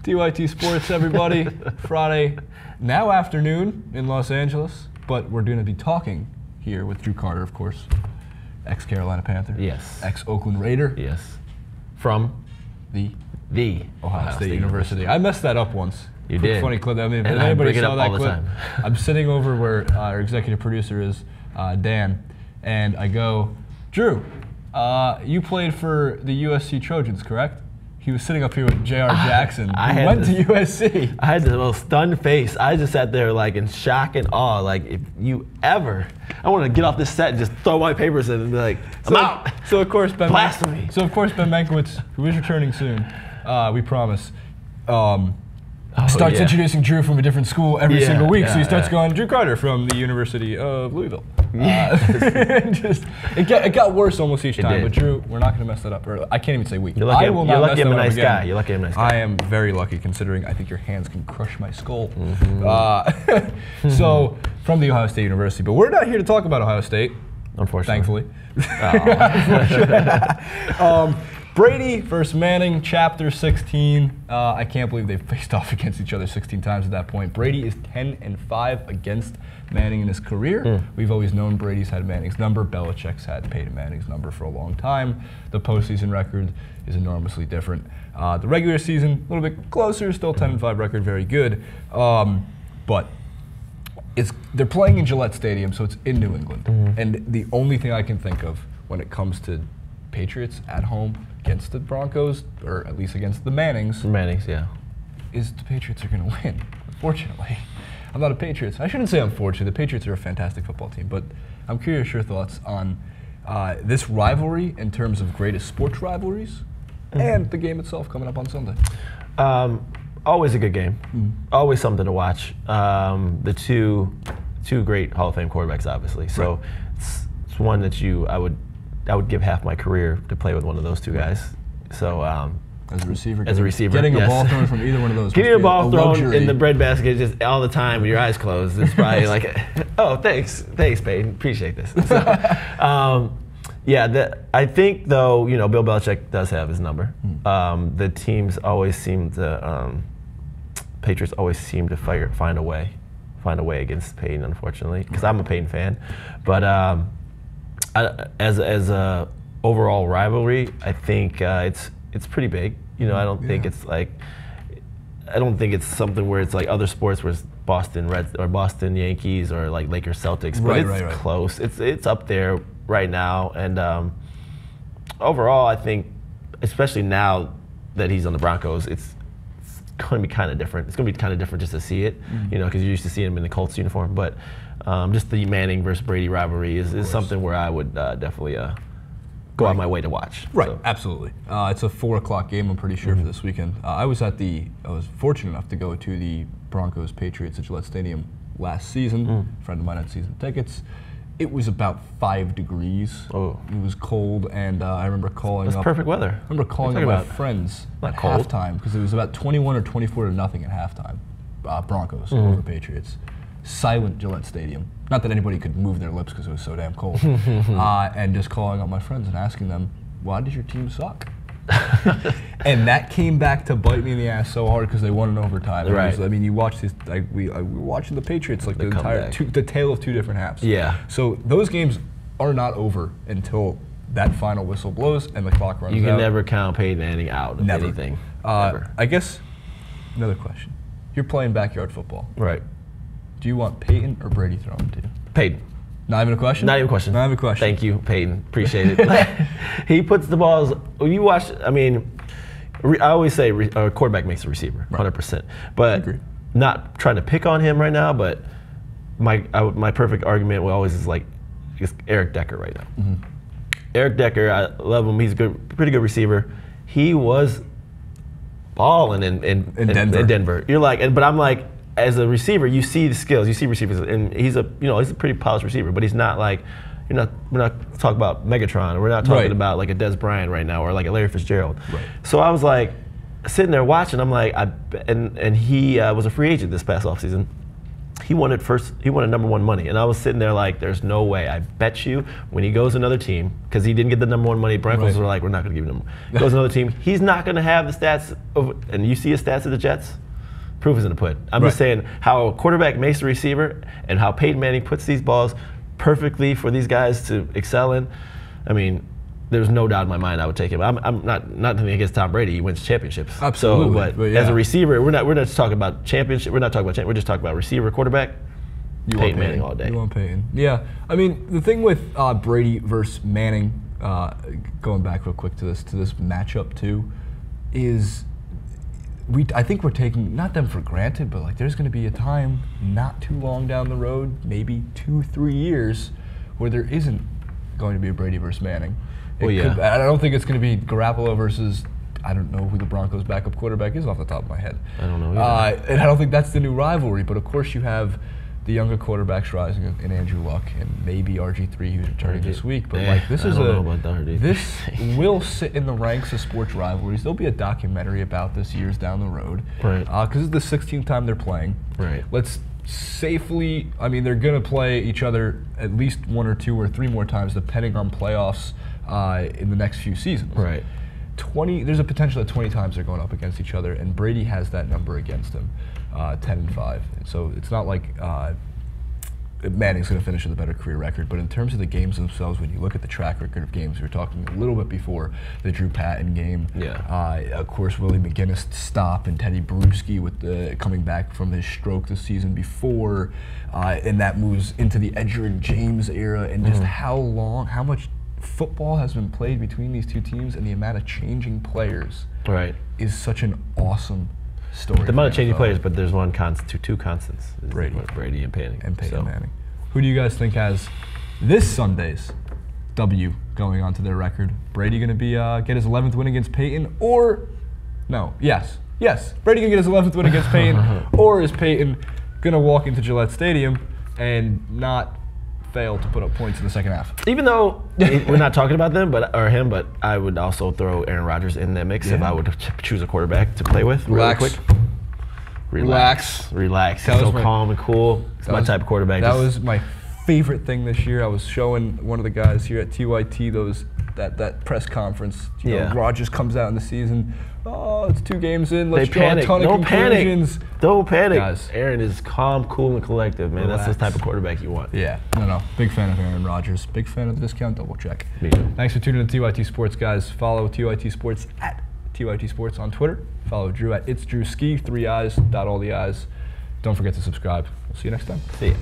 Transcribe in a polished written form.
TYTSports, everybody. Friday, now afternoon in Los Angeles, but we're going to be talking here with Drew Carter, of course, ex-Carolina Panther. Yes. Ex-Oakland Raider. Yes. From? The Ohio State University. I messed that up once. You did. Funny clip. I mean, if and anybody saw that clip, time. I'm sitting over where our executive producer is, Dan, and I go, Drew, you played for the USC Trojans, correct? He was sitting up here with J.R. Jackson, who went to USC. I had the most stunned face. I just sat there like in shock and awe. Like, if you ever, I want to get off this set and just throw my papers in and be like, I'm out. So of course, Ben Blasphemy. So of course, Ben Mankewicz, who is returning soon, we promise, starts introducing Drew from a different school every single week. So he starts going, Drew Carter from the University of Louisville. It got worse almost each time. But Drew, we're not going to mess that up. I can't even say we. You're lucky, I'm a nice guy. You're lucky I'm a nice guy. I am very lucky, considering I think your hands can crush my skull. So from the Ohio State University, but we're not here to talk about Ohio State. Unfortunately. Thankfully. Brady versus Manning, Chapter 16. I can't believe they've faced off against each other 16 times at that point. Brady is 10-5 against Manning in his career. We've always known Brady's had Manning's number. Belichick's had Peyton Manning's number for a long time. The postseason record is enormously different. The regular season, a little bit closer, still 10-5 record, very good. But they're playing in Gillette Stadium, so it's in New England. And the only thing I can think of when it comes to Patriots at home against the Broncos, or at least against the Mannings. Is the Patriots are going to win, unfortunately. I'm not a Patriots. I shouldn't say unfortunately. The Patriots are a fantastic football team, but I'm curious your thoughts on this rivalry in terms of greatest sports rivalries and the game itself coming up on Sunday. Always a good game. Always something to watch. The two great Hall of Fame quarterbacks, obviously. So it's one that I would give half my career to play with one of those two guys. So as a receiver, getting a ball thrown from either one of those, getting a ball thrown in the breadbasket just all the time with your eyes closed. It's probably like, oh, thanks, Peyton, appreciate this. So, I think though, Bill Belichick does have his number. The teams always seem to, Patriots always seem to find a way against Peyton, unfortunately, because I'm a Peyton fan, but. As a overall rivalry, I think it's pretty big. I don't think it's like, I don't think it's something where it's like other sports where it's Boston Reds or Boston Yankees or like Lakers Celtics, but it's close. It's up there right now, and overall, I think, especially now that he's on the Broncos, it's going to be kind of different. It's going to be kind of different just to see it, because you're used to seeing him in the Colts uniform, but. Just the Manning versus Brady rivalry is something where I would definitely go out my way to watch. So. Absolutely. It's a 4 o'clock game, I'm pretty sure, for this weekend. I was fortunate enough to go to the Broncos Patriots at Gillette Stadium last season. A friend of mine had season tickets. It was about 5 degrees. It was cold, and I remember calling up. That's perfect weather. I remember calling up my friends at halftime, because it was about 21 or 24 to nothing at halftime. Broncos over Patriots. Silent Gillette Stadium. Not that anybody could move their lips because it was so damn cold. And just calling up my friends and asking them, why did your team suck? And that came back to bite me in the ass so hard because they won in overtime. You watch this. We were watching the Patriots like the tale of two different halves. So those games are not over until that final whistle blows and the clock runs out. You can never count Peyton Manning out of anything. I guess another question. You're playing backyard football. Right. Do you want Peyton or Brady thrown to you? Peyton. Not even a question? Not even a question. Not even a question. Thank you, Peyton. Appreciate it. He puts the balls. You watch. I always say a quarterback makes a receiver, 100%. But I agree. Not trying to pick on him right now. But my perfect argument always is like it's Eric Decker right now. Eric Decker, I love him. He's a pretty good receiver. He was balling in Denver. You're like, but I'm like. As a receiver, you see the skills. You see receivers, and he's a pretty polished receiver. But he's not like we're not talking about Megatron, or we're not talking about like a Des Bryant right now, or like a Larry Fitzgerald. So I was like sitting there watching. I'm like, and he was a free agent this past offseason, he wanted #1 money, and I was sitting there like, there's no way. I bet you when he goes to another team, because he didn't get the #1 money, Broncos were like, we're not going to give him. He goes to another team, he's not going to have the stats and you see his stats of the Jets. Proof is in the pudding. I'm just saying how a quarterback makes the receiver and how Peyton Manning puts these balls perfectly for these guys to excel in. I mean, there's no doubt in my mind I would take him. I'm not nothing against Tom Brady. He wins championships. Absolutely. So, but as a receiver, we're not just talking about championship. We're not talking about we're just talking about receiver, quarterback. Peyton Manning all day. You want Peyton? Yeah. I mean, the thing with Brady versus Manning, going back real quick to this matchup too, is I think we're taking not them for granted, but like there's going to be a time not too long down the road, maybe 2-3 years, where there isn't going to be a Brady versus Manning. I don't think it's going to be Garoppolo versus, I don't know who the Broncos' backup quarterback is off the top of my head. I don't know either. And I don't think that's the new rivalry, but of course you have the younger quarterbacks rising in Andrew Luck and maybe RG3 who's returning this week. But like this will sit in the ranks of sports rivalries. There'll be a documentary about this years down the road. Right. Because it's the 16th time they're playing. Right. Let's safely, I mean, they're going to play each other at least 1 or 2 or 3 more times depending on playoffs in the next few seasons. Right. There's a potential that 20 times they're going up against each other, and Brady has that number against him, 10-5. So it's not like Manning's going to finish with a better career record, but in terms of the games themselves, when you look at the track record of games, we were talking a little bit before the Drew Patton game. Of course, Willie McGinnis stop and Teddy Bruschi with coming back from his stroke the season before, and that moves into the Edgerrin James era, and just how much football has been played between these two teams, and the amount of changing players is such an awesome story. The amount of changing players, but there's two constants. Brady and Peyton. And Peyton Manning. Who do you guys think has this Sunday's W going onto their record? Brady going to be get his 11th win against Peyton, or no? Yes. Brady going to get his 11th win against Peyton, or is Peyton going to walk into Gillette Stadium and not fail to put up points in the second half? Even though we're not talking about them, but I would also throw Aaron Rodgers in that mix if I would choose a quarterback to play with. Relax. Really quick. Relax. He's so calm and cool. It's my type of quarterback. That was my favorite thing this year. I was showing one of the guys here at TYT that press conference. You know, Rodgers comes out in the season. Oh, it's 2 games in. Let's draw a ton of conclusions. Don't panic. Guys, Aaron is calm, cool, and collective, man. Relax. That's the type of quarterback you want. Yeah. No. Big fan of Aaron Rodgers. Big fan of the discount double check. Me too. Thanks for tuning in to TYT Sports, guys. Follow TYT Sports at TYT Sports on Twitter. Follow Drew at It's Drew Ski, 3 eyes, dot all the I's. Don't forget to subscribe. We'll see you next time. See ya.